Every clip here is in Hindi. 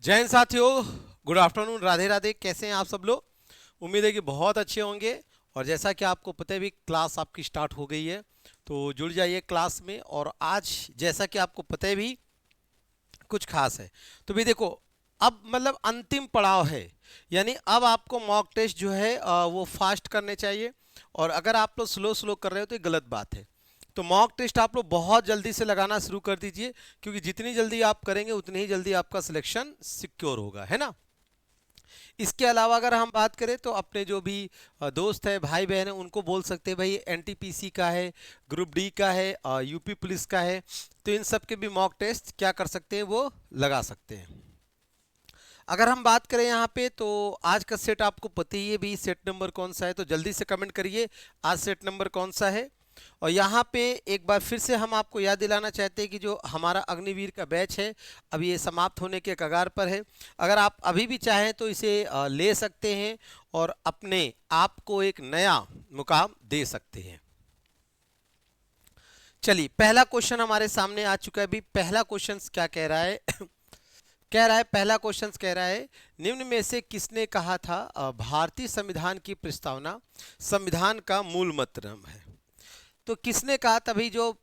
जय हिंद साथियों, गुड आफ्टरनून, राधे राधे। कैसे हैं आप सब लोग? उम्मीद है कि बहुत अच्छे होंगे। और जैसा कि आपको पता है भी, क्लास आपकी स्टार्ट हो गई है, तो जुड़ जाइए क्लास में। और आज जैसा कि आपको पता है भी, कुछ खास है। तो भी देखो, अब मतलब अंतिम पड़ाव है। यानी अब आपको मॉक टेस्ट जो है वो फास्ट करने चाहिए। और अगर आप लोग स्लो स्लो कर रहे हो तो ये गलत बात है। तो मॉक टेस्ट आप लोग बहुत जल्दी से लगाना शुरू कर दीजिए, क्योंकि जितनी जल्दी आप करेंगे उतनी ही जल्दी आपका सिलेक्शन सिक्योर होगा, है ना। इसके अलावा अगर हम बात करें तो अपने जो भी दोस्त है, भाई बहन है, उनको बोल सकते हैं भाई एनटीपीसी का है, ग्रुप डी का है, यूपी पुलिस का है। तो इन सब के भी मॉक टेस्ट क्या कर सकते हैं, वो लगा सकते हैं। अगर हम बात करें यहाँ पे, तो आज का सेट आपको पता ही है भी, सेट नंबर कौन सा है, तो जल्दी से कमेंट करिए आज सेट नंबर कौन सा है। और यहाँ पे एक बार फिर से हम आपको याद दिलाना चाहते हैं कि जो हमारा अग्निवीर का बैच है, अब ये समाप्त होने के कगार पर है। अगर आप अभी भी चाहें तो इसे ले सकते हैं और अपने आप को एक नया मुकाम दे सकते हैं। चलिए, पहला क्वेश्चन हमारे सामने आ चुका है भी। पहला क्वेश्चन क्या कह रहा है? कह रहा है, पहला क्वेश्चन कह रहा है, निम्न में से किसने कहा था भारतीय संविधान की प्रस्तावना संविधान का मूल मंत्र है। तो किसने कहा था भाई, जो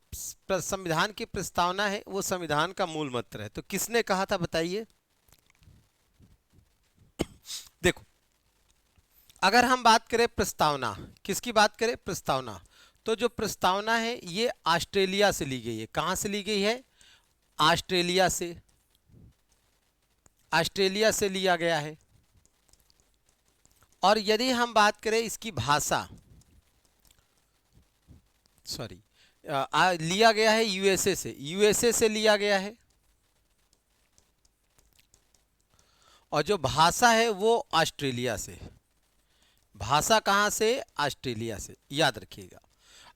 संविधान की प्रस्तावना है वो संविधान का मूल मंत्र है, तो किसने कहा था बताइए। देखो, अगर हम बात करें प्रस्तावना, किसकी बात करें, प्रस्तावना, तो जो प्रस्तावना है ये ऑस्ट्रेलिया से ली गई है। कहां से ली गई है? ऑस्ट्रेलिया से। ऑस्ट्रेलिया से लिया गया है। और यदि हम बात करें इसकी भाषा, सॉरी, लिया गया है यूएसए से। यूएसए से लिया गया है। और जो भाषा है वो ऑस्ट्रेलिया से। भाषा कहां से? ऑस्ट्रेलिया से, याद रखिएगा।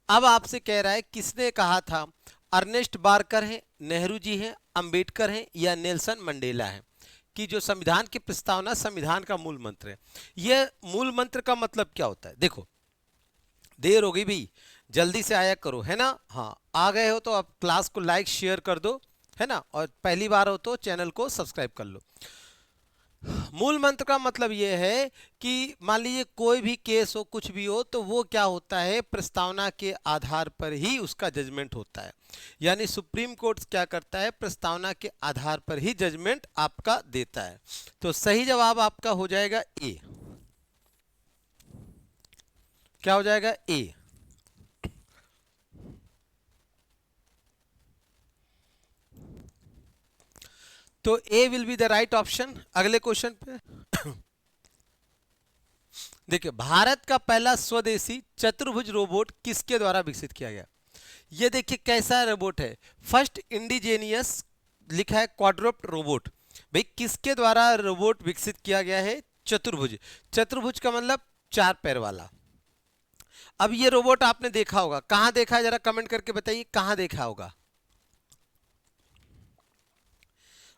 अब आपसे कह रहा है किसने कहा था। अर्नेस्ट बारकर है, नेहरू जी हैं, अंबेडकर हैं, या नेल्सन मंडेला है, कि जो संविधान की प्रस्तावना संविधान का मूल मंत्र है। यह मूल मंत्र का मतलब क्या होता है? देखो, देर हो गई भाई, जल्दी से आया करो, है ना। हाँ, आ गए हो तो अब क्लास को लाइक शेयर कर दो, है ना। और पहली बार हो तो चैनल को सब्सक्राइब कर लो। मूल मंत्र का मतलब यह है कि मान लीजिए कोई भी केस हो, कुछ भी हो, तो वो क्या होता है, प्रस्तावना के आधार पर ही उसका जजमेंट होता है। यानी सुप्रीम कोर्ट क्या करता है, प्रस्तावना के आधार पर ही जजमेंट आपका देता है। तो सही जवाब आपका हो जाएगा ए। क्या हो जाएगा? ए। तो A will be the right option. अगले क्वेश्चन पे देखिए, भारत का पहला स्वदेशी चतुर्भुज रोबोट किसके द्वारा विकसित किया गया? ये देखिए कैसा रोबोट है, फर्स्ट इंडिजेनियस लिखा है, क्वाड्रुप्ड रोबोट। भाई किसके द्वारा रोबोट विकसित किया गया है? चतुर्भुज। चतुर्भुज का मतलब चार पैर वाला। अब ये रोबोट आपने देखा होगा, कहां देखा है, जरा कमेंट करके बताइए कहां देखा होगा।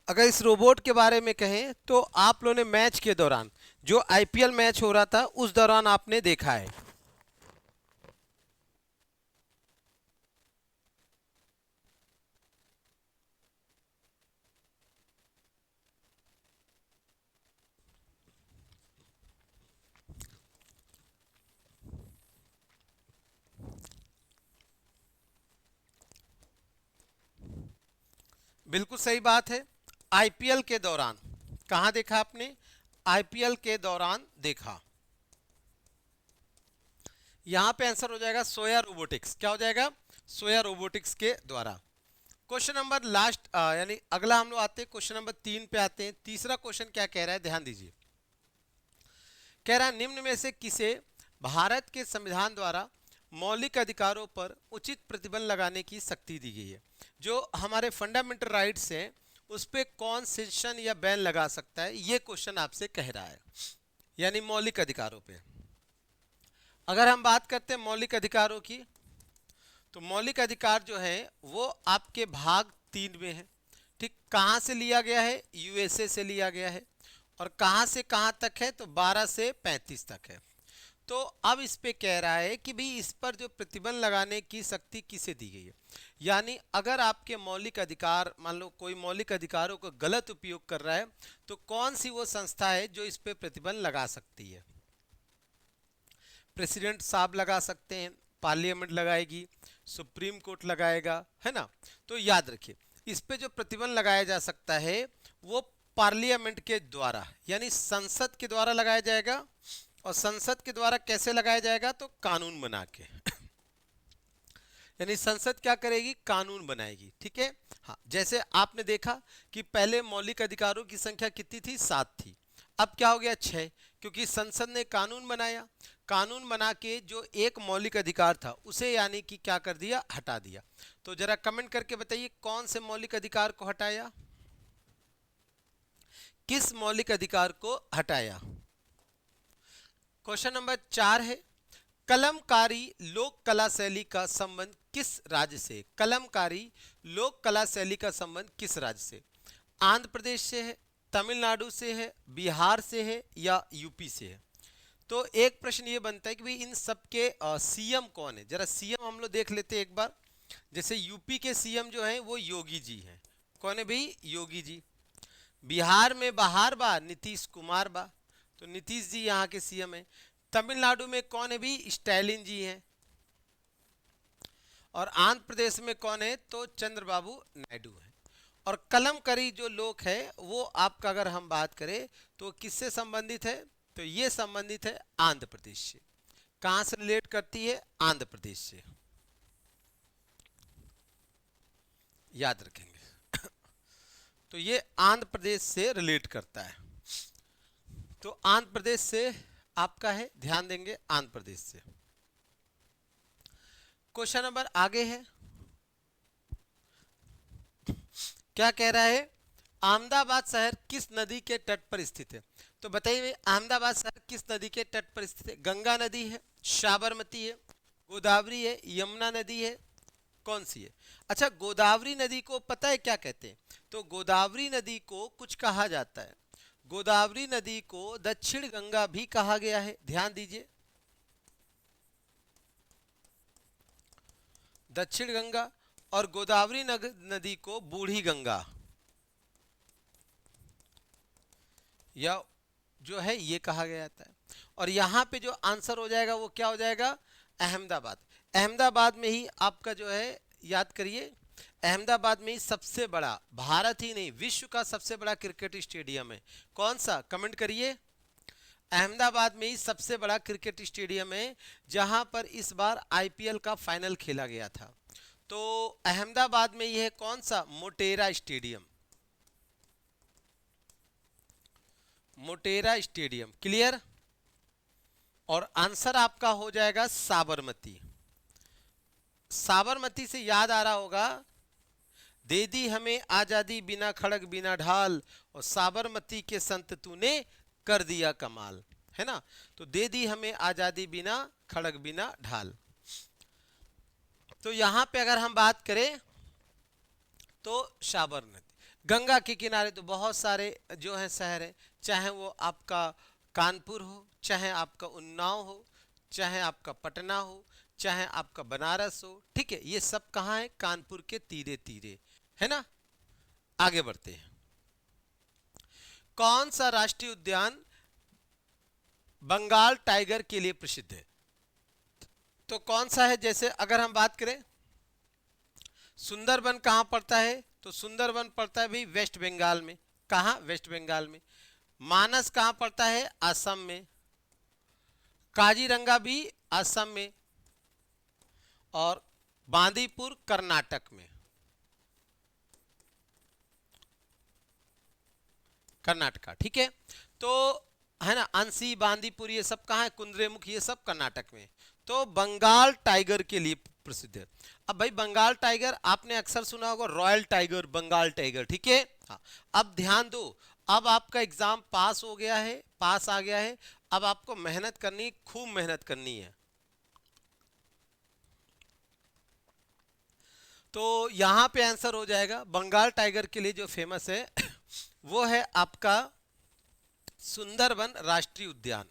अगर इस रोबोट के बारे में कहें तो आप लोगों ने मैच के दौरान, जो आईपीएल मैच हो रहा था उस दौरान आपने देखा है। बिल्कुल सही बात है। आईपीएल के दौरान कहां देखा आपने? आईपीएल के दौरान देखा। यहां पे आंसर हो जाएगा सोया रोबोटिक्स। क्या हो जाएगा? सोया रोबोटिक्स के द्वारा। क्वेश्चन नंबर लास्ट, यानी अगला हम लोग आते हैं क्वेश्चन नंबर 3 पे आते हैं। तीसरा क्वेश्चन क्या कह रहा है, ध्यान दीजिए। कह रहा है, निम्न में से किसे भारत के संविधान द्वारा मौलिक अधिकारों पर उचित प्रतिबंध लगाने की शक्ति दी गई है। जो हमारे फंडामेंटल राइट्स हैं उस पर कौन सेक्शन या बैन लगा सकता है, ये क्वेश्चन आपसे कह रहा है। यानी मौलिक अधिकारों पे अगर हम बात करते हैं मौलिक अधिकारों की, तो मौलिक अधिकार जो है वो आपके भाग 3 में है। ठीक, कहां से लिया गया है? यूएसए से लिया गया है। और कहां से कहां तक है? तो 12 से 35 तक है। तो अब इस पे कह रहा है कि भाई इस पर जो प्रतिबंध लगाने की शक्ति किसे दी गई है, यानी अगर आपके मौलिक अधिकार, मान लो कोई मौलिक अधिकारों का गलत उपयोग कर रहा है, तो कौन सी वो संस्था है जो इस पे प्रतिबंध लगा सकती है। प्रेसिडेंट साहब लगा सकते हैं, पार्लियामेंट लगाएगी, सुप्रीम कोर्ट लगाएगा, है ना। तो याद रखिए इस पे जो प्रतिबंध लगाया जा सकता है वो पार्लियामेंट के द्वारा यानी संसद के द्वारा लगाया जाएगा। और संसद के द्वारा कैसे लगाया जाएगा, तो कानून बना के यानी संसद क्या करेगी, कानून बनाएगी, ठीक है। हाँ, जैसे आपने देखा कि पहले मौलिक अधिकारों की संख्या कितनी थी, 7 थी, अब क्या हो गया 6, क्योंकि संसद ने कानून बनाया। कानून बना के जो एक मौलिक अधिकार था उसे यानी कि क्या कर दिया, हटा दिया। तो जरा कमेंट करके बताइए कौन से मौलिक अधिकार को हटाया, किस मौलिक अधिकार को हटाया। क्वेश्चन नंबर 4 है, कलमकारी लोक कला शैली का संबंध किस राज्य से। कलमकारी लोक कला शैली का संबंध किस राज्य से, आंध्र प्रदेश से है, तमिलनाडु से है, बिहार से है या यूपी से है। तो एक प्रश्न ये बनता है कि भाई इन सब के सीएम कौन है, जरा सीएम हम लोग देख लेते हैं एक बार। जैसे यूपी के सीएम जो हैं वो योगी जी हैं, कौन है भाई, योगी जी। बिहार में बहार बा, नीतीश कुमार बा, तो नीतीश जी यहाँ के सीएम हैं। तमिलनाडु में कौन है भी, स्टैलिन जी हैं। और आंध्र प्रदेश में कौन है, तो चंद्रबाबू नायडू है। और कलमकारी जो लोग है वो आपका अगर हम बात करें तो किससे संबंधित है, तो ये संबंधित है आंध्र प्रदेश से। कहां से रिलेट करती है, आंध्र प्रदेश से, याद रखेंगे तो ये आंध्र प्रदेश से रिलेट करता है। तो आंध्र प्रदेश से आपका है, ध्यान देंगे आंध्र प्रदेश से। क्वेश्चन नंबर आगे है, क्या कह रहा है, अहमदाबाद शहर किस नदी के तट पर स्थित है। तो बताइए अहमदाबाद शहर किस नदी के तट पर स्थित है, गंगा नदी है, साबरमती है, गोदावरी है, यमुना नदी है, कौन सी है। अच्छा, गोदावरी नदी को पता है क्या कहते हैं, तो गोदावरी नदी को कुछ कहा जाता है, गोदावरी नदी को दक्षिण गंगा भी कहा गया है, ध्यान दीजिए, दक्षिण गंगा। और गोदावरी नदी को बूढ़ी गंगा या जो है ये कहा गया जाता है। और यहाँ पे जो आंसर हो जाएगा वो क्या हो जाएगा, अहमदाबाद। अहमदाबाद में ही आपका जो है, याद करिए, अहमदाबाद में ही सबसे बड़ा, भारत ही नहीं विश्व का सबसे बड़ा क्रिकेट स्टेडियम है, कौन सा, कमेंट करिए। अहमदाबाद में ही सबसे बड़ा क्रिकेट स्टेडियम है जहां पर इस बार आईपीएल का फाइनल खेला गया था। तो अहमदाबाद में यह है कौन सा, Motera stadium, Motera stadium, clear. और आंसर आपका हो जाएगा साबरमती। साबरमती से याद आ रहा होगा, दे दी हमें आजादी बिना खड़ग बिना ढाल, और साबरमती के संत तूने कर दिया कमाल, है ना। तो दे दी हमें आजादी बिना खड़ग बिना ढाल। तो यहां पे अगर हम बात करें तो साबरमती, गंगा के किनारे तो बहुत सारे जो है शहर है, चाहे वो आपका कानपुर हो, चाहे आपका उन्नाव हो, चाहे आपका पटना हो, चाहे आपका बनारस हो, ठीक है, ये सब कहाँ है, कानपुर के तीरे तीरे, है ना। आगे बढ़ते हैं, कौन सा राष्ट्रीय उद्यान बंगाल टाइगर के लिए प्रसिद्ध है। तो कौन सा है, जैसे अगर हम बात करें सुंदरबन कहां पड़ता है, तो सुंदरबन पड़ता है भाई वेस्ट बंगाल में, कहां, वेस्ट बंगाल में। मानस कहां पड़ता है, असम में। काजीरंगा भी असम में। और बांदीपुर कर्नाटक में, कर्नाटका, ठीक है। तो है ना, अंसी, बांदीपुर ये सब कहाँ है, कुंद्रेमुख ये सब कर्नाटक में। तो बंगाल टाइगर के लिए प्रसिद्ध है। अब भाई बंगाल टाइगर आपने अक्सर सुना होगा, रॉयल टाइगर, बंगाल टाइगर, ठीक है। हाँ, अब ध्यान दो, अब आपका एग्जाम पास हो गया है, पास आ गया है, अब आपको मेहनत करनी, खूब मेहनत करनी है। तो यहां पे आंसर हो जाएगा बंगाल टाइगर के लिए जो फेमस है वो है आपका सुंदरबन राष्ट्रीय उद्यान।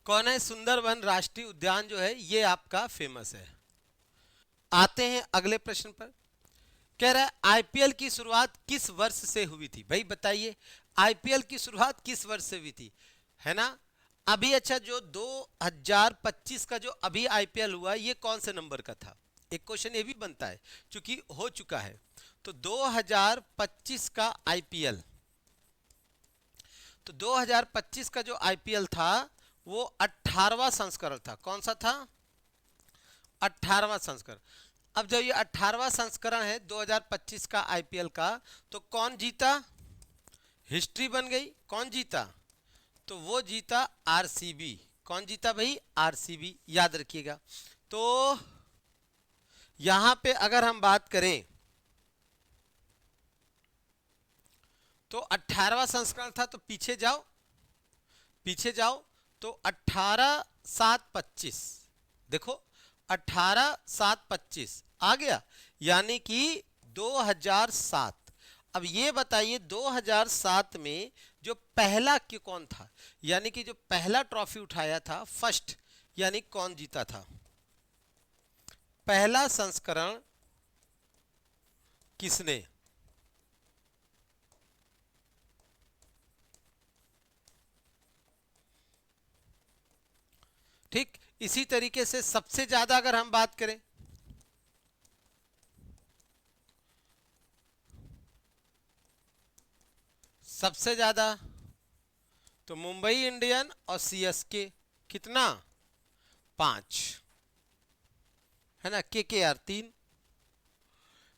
कौन है? सुंदरबन राष्ट्रीय उद्यान जो है ये आपका फेमस है। आते हैं अगले प्रश्न पर। कह रहा है आईपीएल की शुरुआत किस वर्ष से हुई थी? भाई बताइए, आईपीएल की शुरुआत किस वर्ष से हुई थी, है ना? अभी अच्छा, जो 2025 का जो अभी आईपीएल हुआ ये कौन से नंबर का था? एक क्वेश्चन ये भी बनता है, क्योंकि हो चुका है। तो 2025 का आईपीएल, तो 2025 का जो आईपीएल था वो 18वां संस्करण था। कौन सा था? 18वां संस्करण। अब जब ये 18वां संस्करण है 2025 का आईपीएल का, तो कौन जीता? हिस्ट्री बन गई। कौन जीता? तो वो जीता आरसीबी। कौन जीता भाई? आरसीबी, याद रखिएगा। तो यहां पे अगर हम बात करें तो 18वां संस्करण था, तो पीछे जाओ, पीछे जाओ, तो 18/7/25, देखो 18/7/25 आ गया, यानी कि 2007। अब ये बताइए 2007 में जो पहला कि कौन था, यानी कि जो पहला ट्रॉफी उठाया था फर्स्ट, यानी कौन जीता था? पहला संस्करण किसने? ठीक इसी तरीके से सबसे ज्यादा अगर हम बात करें, सबसे ज्यादा तो मुंबई इंडियन और सीएसके, कितना? 5, है ना? केकेआर 3।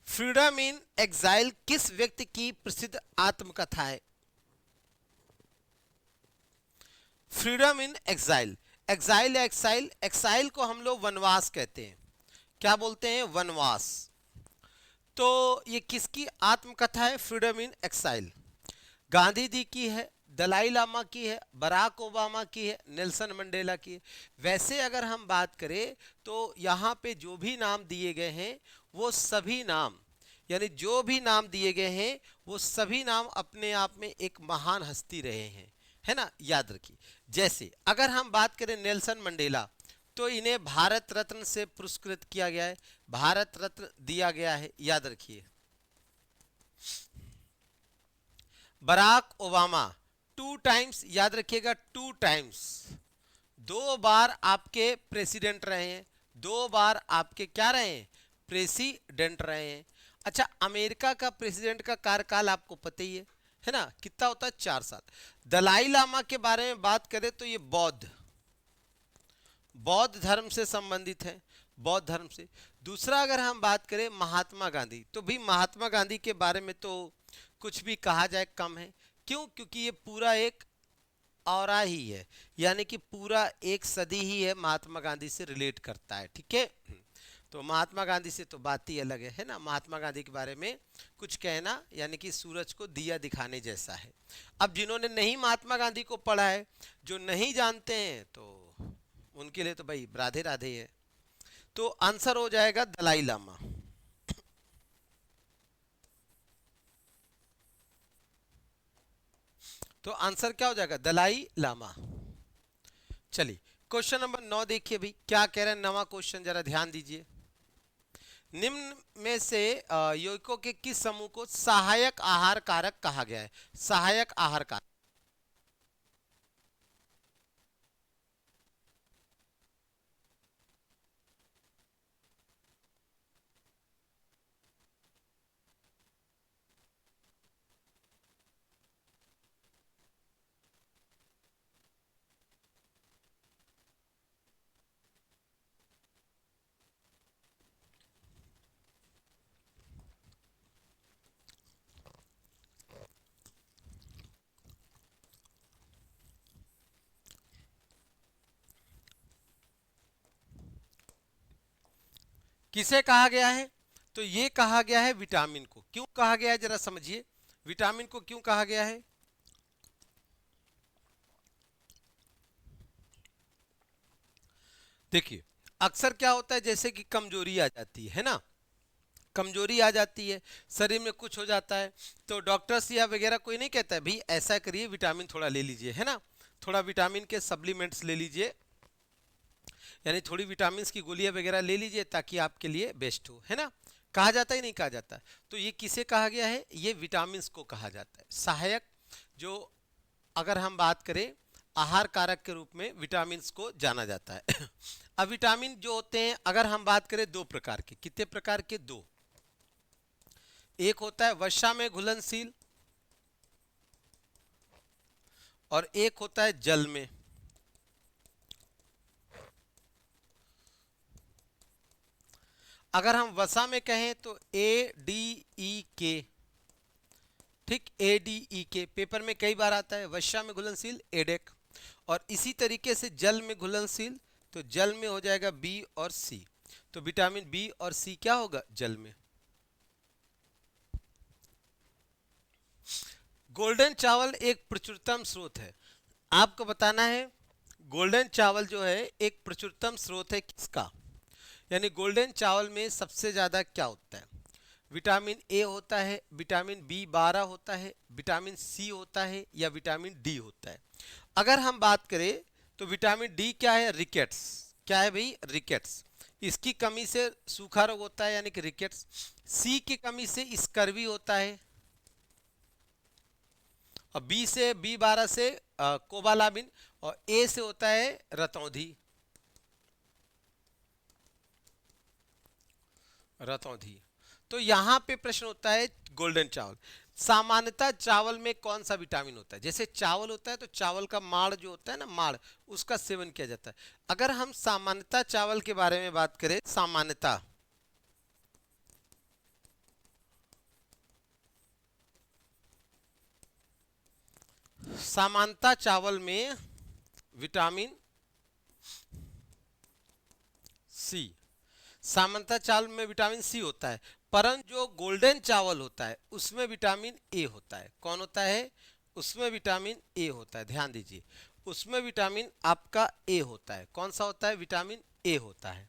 फ्रीडम इन एग्जाइल किस व्यक्ति की प्रसिद्ध आत्मकथा है? फ्रीडम इन एग्जाइल, एग्जाइल या एक्साइल, एक्साइल को हम लोग वनवास कहते हैं। क्या बोलते हैं? वनवास। तो ये किसकी आत्मकथा है? Freedom in exile. Gandhi ji की है, दलाई लामा की है, बराक ओबामा की है, नेल्सन मंडेला की है। वैसे अगर हम बात करें तो यहाँ पे जो भी नाम दिए गए हैं वो सभी नाम, यानी जो भी नाम दिए गए हैं वो सभी नाम अपने आप में एक महान हस्ती रहे हैं, है ना? याद रखिए। जैसे अगर हम बात करें नेल्सन मंडेला, तो इन्हें भारत रत्न से पुरस्कृत किया गया है, भारत रत्न दिया गया है, याद रखिए। बराक ओबामा 2 टाइम्स, याद रखिएगा 2 टाइम्स, 2 बार आपके प्रेसिडेंट रहे हैं, 2 बार आपके क्या रहे हैं? प्रेसिडेंट रहे हैं। अच्छा, अमेरिका का प्रेसिडेंट का कार्यकाल आपको पता ही है ना? कितना होता है? 4 साल। दलाई लामा के बारे में बात करें तो ये बौद्ध, बौद्ध धर्म से संबंधित है, बौद्ध धर्म से। दूसरा अगर हम बात करें महात्मा गांधी, तो भी महात्मा गांधी के बारे में तो कुछ भी कहा जाए कम है। क्यों? क्योंकि ये पूरा एक औरा ही है, यानी कि पूरा एक सदी ही है महात्मा गांधी से रिलेट करता है, ठीक है? तो महात्मा गांधी से तो बात ही अलग है ना? महात्मा गांधी के बारे में कुछ कहना यानी कि सूरज को दिया दिखाने जैसा है। अब जिन्होंने नहीं महात्मा गांधी को पढ़ा है, जो नहीं जानते हैं, तो उनके लिए तो भाई राधे राधे है। तो आंसर हो जाएगा दलाई लामा। तो आंसर क्या हो जाएगा? दलाई लामा। चलिए क्वेश्चन नंबर 9 देखिए भाई क्या कह रहे हैं। नवा क्वेश्चन, जरा ध्यान दीजिए। निम्न में से यौगिकों के किस समूह को सहायक आहार कारक कहा गया है? सहायक आहार कारक। किसे कहा गया है? तो ये कहा गया है विटामिन को। क्यों कहा गया है, जरा समझिए। विटामिन को क्यों कहा गया है? देखिए, अक्सर क्या होता है, जैसे कि कमजोरी आ जाती है ना? कमजोरी आ जाती है, शरीर में कुछ हो जाता है, तो डॉक्टर्स या वगैरह कोई नहीं कहता है भाई ऐसा करिए, विटामिन थोड़ा ले लीजिए, है ना? थोड़ा विटामिन के सप्लीमेंट्स ले लीजिए, यानी थोड़ी विटामिन की गोलियां वगैरह ले लीजिए ताकि आपके लिए बेस्ट हो, है ना। कहा जाता है नहीं कहा जाता, तो ये किसे कहा गया है, ये विटामिन को कहा जाता है सहायक, जो अगर हम बात करें आहार कारक के रूप में विटामिन को जाना जाता है। अब विटामिन जो होते हैं अगर हम बात करें दो प्रकार के, कितने प्रकार के, दो। एक होता है वसा में घुलनशील और एक होता है जल में। अगर हम वसा में कहें तो ADEK, ठीक, ADEK पेपर में कई बार आता है। वसा में घुलनशील एडेक, और इसी तरीके से जल में घुलनशील, तो जल में हो जाएगा B और C। तो विटामिन B और C क्या होगा, जल में। गोल्डन चावल एक प्रचुरतम स्रोत है, आपको बताना है गोल्डन चावल जो है एक प्रचुरतम स्रोत है किसका, यानी गोल्डन चावल में सबसे ज्यादा क्या होता है, विटामिन ए होता है, विटामिन B12 होता है, विटामिन C होता है, या विटामिन डी होता है। अगर हम बात करें तो विटामिन डी क्या है, रिकेट्स, क्या है भाई, रिकेट्स, इसकी कमी से सूखा रोग होता है यानी कि रिकेट्स। C की कमी से स्कर्वी होता है, और B12 से कोबालामिन, और A से होता है रतौंधी, रतौंधी। तो यहां पे प्रश्न होता है गोल्डन चावल, सामान्यतः चावल में कौन सा विटामिन होता है, जैसे चावल होता है तो चावल का माड़ जो होता है ना, माड़, उसका सेवन किया जाता है। अगर हम सामान्यतः चावल के बारे में बात करें, सामान्यतः सामान्यतः चावल में विटामिन सी, सामान्यतः चावल में विटामिन सी होता है, परंतु जो गोल्डन चावल होता है उसमें विटामिन ए होता है। कौन होता है, उसमें विटामिन ए होता है, ध्यान दीजिए, उसमें विटामिन आपका ए होता है। कौन सा होता है, विटामिन ए होता है।